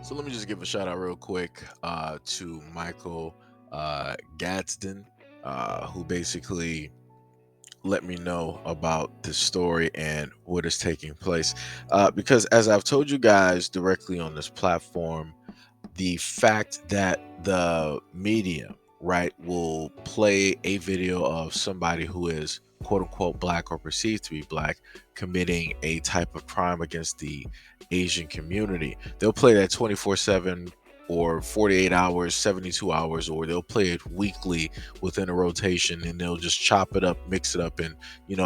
So let me just give a shout out real quick to Michael Gadsden, who basically let me know about this story and what is taking place. Because as I've told you guys directly on this platform, the fact that the media, right, will play a video of somebody who is quote unquote black or perceived to be black committing a type of crime against the Asian community. They'll play that 24/7 or 48 hours, 72 hours, or they'll play it weekly within a rotation, and they'll just chop it up, mix it up, and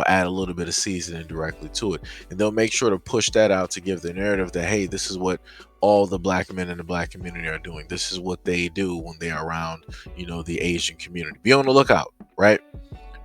add a little bit of seasoning directly to it. And they'll make sure to push that out to give the narrative that, hey, this is what all the black men in the black community are doing. This is what they do when they're around, the Asian community. Be on the lookout, right?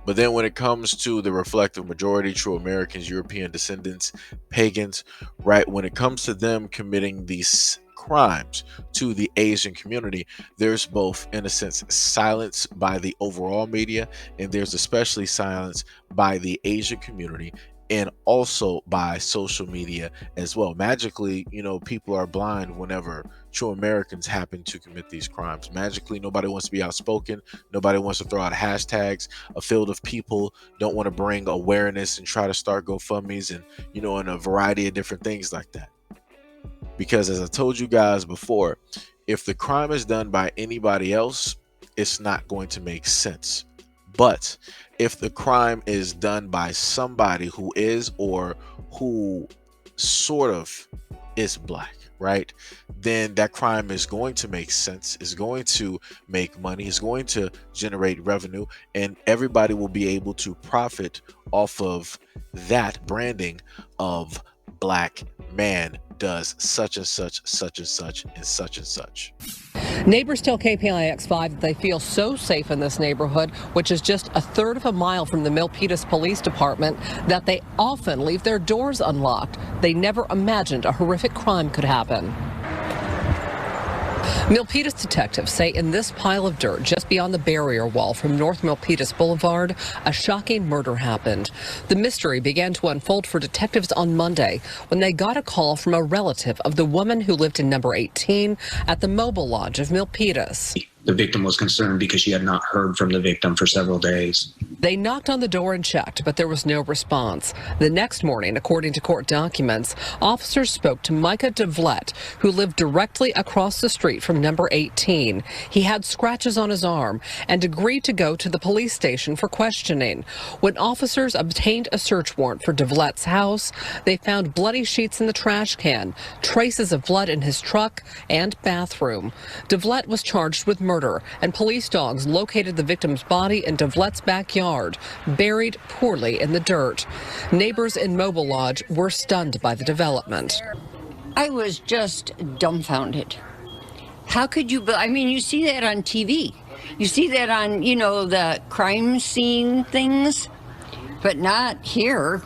But then when it comes to the reflective majority, true Americans, European descendants, pagans, right? When it comes to them committing these crimes to the Asian community, there's both, in a sense, silence by the overall media, and there's especially silence by the Asian community and also by social media as well. Magically, people are blind whenever true Americans happen to commit these crimes. Magically, nobody wants to be outspoken. Nobody wants to throw out hashtags. A field of people don't want to bring awareness and try to start GoFundMe's and, and a variety of different things like that. Because as I told you guys before, if the crime is done by anybody else, it's not going to make sense. But if the crime is done by somebody who is or who sort of is black, right, then that crime is going to make sense, is going to make money, is going to generate revenue, and everybody will be able to profit off of that branding of black man does such and such, such and such, and such and such. Neighbors tell KPIX5 that they feel so safe in this neighborhood, which is just a third of a mile from the Milpitas Police Department, that they often leave their doors unlocked. They never imagined a horrific crime could happen. Milpitas detectives say in this pile of dirt just beyond the barrier wall from North Milpitas Boulevard, a shocking murder happened. The mystery began to unfold for detectives on Monday when they got a call from a relative of the woman who lived in number 18 at the Mobile Lodge of Milpitas. The victim was concerned because she had not heard from the victim for several days. They knocked on the door and checked, but there was no response. The next morning, according to court documents, officers spoke to Micah DeVlette, who lived directly across the street from number 18. He had scratches on his arm and agreed to go to the police station for questioning. When officers obtained a search warrant for DeVlette's house, they found bloody sheets in the trash can, traces of blood in his truck and bathroom. DeVlette was charged with murder, and police dogs located the victim's body in DeVlette's backyard, buried poorly in the dirt. Neighbors in Mobile Lodge were stunned by the development. I was just dumbfounded. How could you, I mean, you see that on TV. You see that on, the crime scene things, but not here.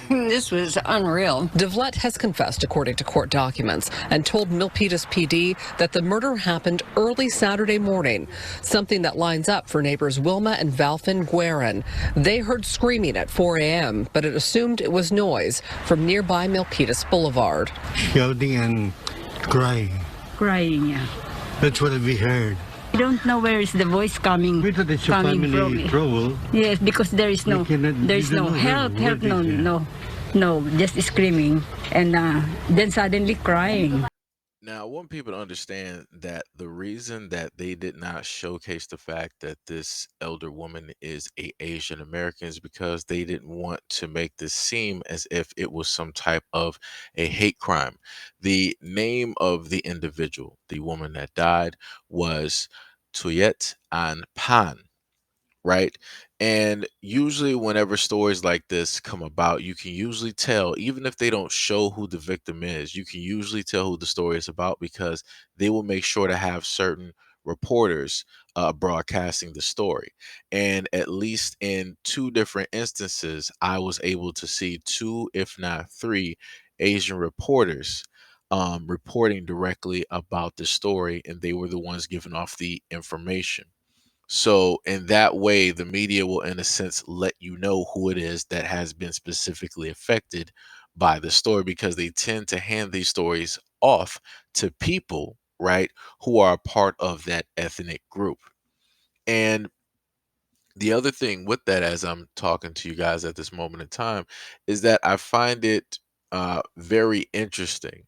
This was unreal. DeVlette has confessed, according to court documents, and told Milpitas PD that the murder happened early Saturday morning, something that lines up for neighbors Wilma and Valfin Guerin. They heard screaming at 4 a.m., but it assumed it was noise from nearby Milpitas Boulevard. Yelling and crying. Crying, yeah. That's what we heard. I don't know where is the voice coming. We thought it's a family trouble. Yes, because there is no help, no, just screaming, and then suddenly crying. Now, I want people to understand that the reason that they did not showcase the fact that this elder woman is a Asian American is because they didn't want to make this seem as if it was some type of a hate crime. The name of the individual, the woman that died, was Tuyet An Pan, right? And usually, whenever stories like this come about, you can usually tell, even if they don't show who the victim is, you can usually tell who the story is about because they will make sure to have certain reporters broadcasting the story. And at least in two different instances, I was able to see two, if not three, Asian reporters reporting directly about the story, and they were the ones giving off the information. So in that way, the media will, in a sense, let you know who it is that has been specifically affected by the story because they tend to hand these stories off to people, right, who are a part of that ethnic group. And the other thing with that, as I'm talking to you guys at this moment in time, is that I find it very interesting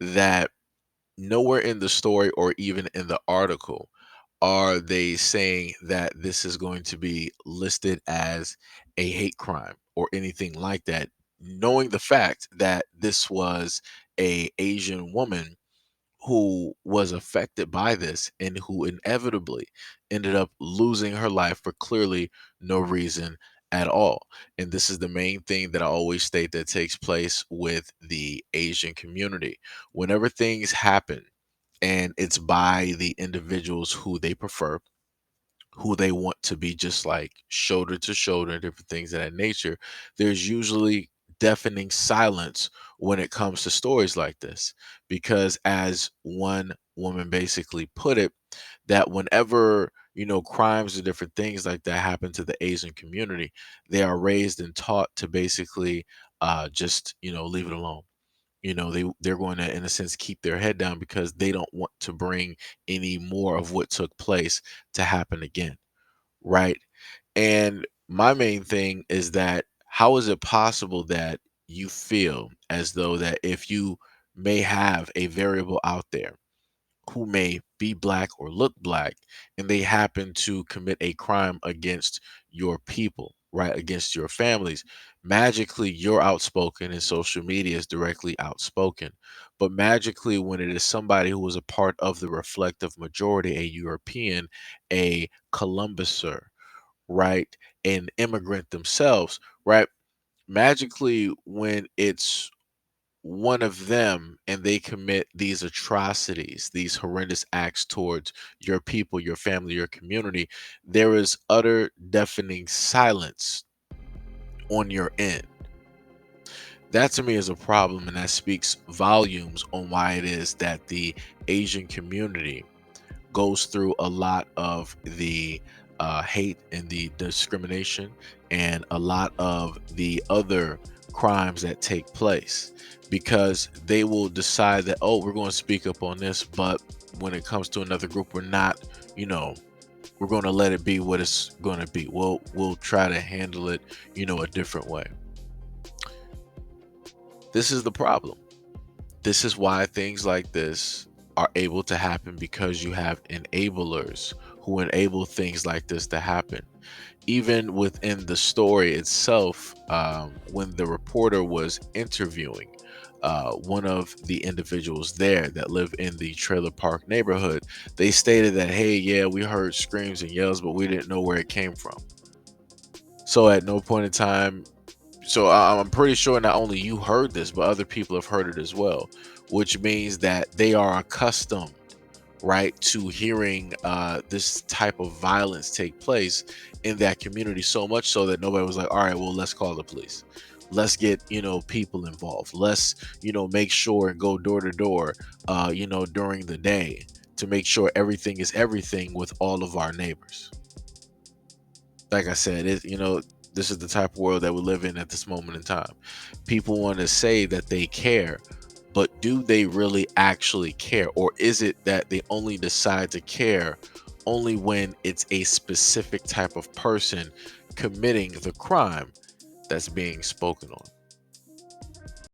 that nowhere in the story or even in the article are they saying that this is going to be listed as a hate crime or anything like that, knowing the fact that this was a Asian woman who was affected by this and who inevitably ended up losing her life for clearly no reason at all. And this is the main thing that I always state that takes place with the Asian community. Whenever things happen and it's by the individuals who they prefer, who they want to be just like shoulder to shoulder, different things of that nature, there's usually deafening silence when it comes to stories like this. Because as one woman basically put it, that whenever, crimes or different things like that happen to the Asian community, they are raised and taught to basically just, leave it alone. They're going to, in a sense, keep their head down because they don't want to bring any more of what took place to happen again, right? And my main thing is that how is it possible that you feel as though that if you may have a variable out there who may be black or look black and they happen to commit a crime against your people, right? Against your families, magically you're outspoken and social media is directly outspoken. But magically, when it is somebody who was a part of the reflective majority, a European, a Columbuser, right? An immigrant themselves, right? Magically, when it's one of them and they commit these atrocities, these horrendous acts towards your people, your family, your community, there is utter deafening silence on your end. That to me is a problem, and that speaks volumes on why it is that the Asian community goes through a lot of the hate and the discrimination and a lot of the other crimes that take place, because they will decide that, oh, we're going to speak up on this, but when it comes to another group, we're not, we're going to let it be what it's going to be. We'll try to handle it, a different way. This is the problem. This is why things like this are able to happen, because you have enablers who enable things like this to happen. Even within the story itself, when the reporter was interviewing one of the individuals there that live in the trailer park neighborhood, they stated that, hey, yeah, we heard screams and yells, but we didn't know where it came from. So at no point in time, I'm pretty sure not only you heard this, but other people have heard it as well, which means that they are accustomed, right, to hearing this type of violence take place in that community, so much so that nobody was like, all right, well, let's call the police. Let's get, people involved. Let's, make sure and go door to door, during the day to make sure everything is everything with all of our neighbors. Like I said, this is the type of world that we live in at this moment in time. People want to say that they care, but do they really actually care? Or is it that they only decide to care only when it's a specific type of person committing the crime that's being spoken on?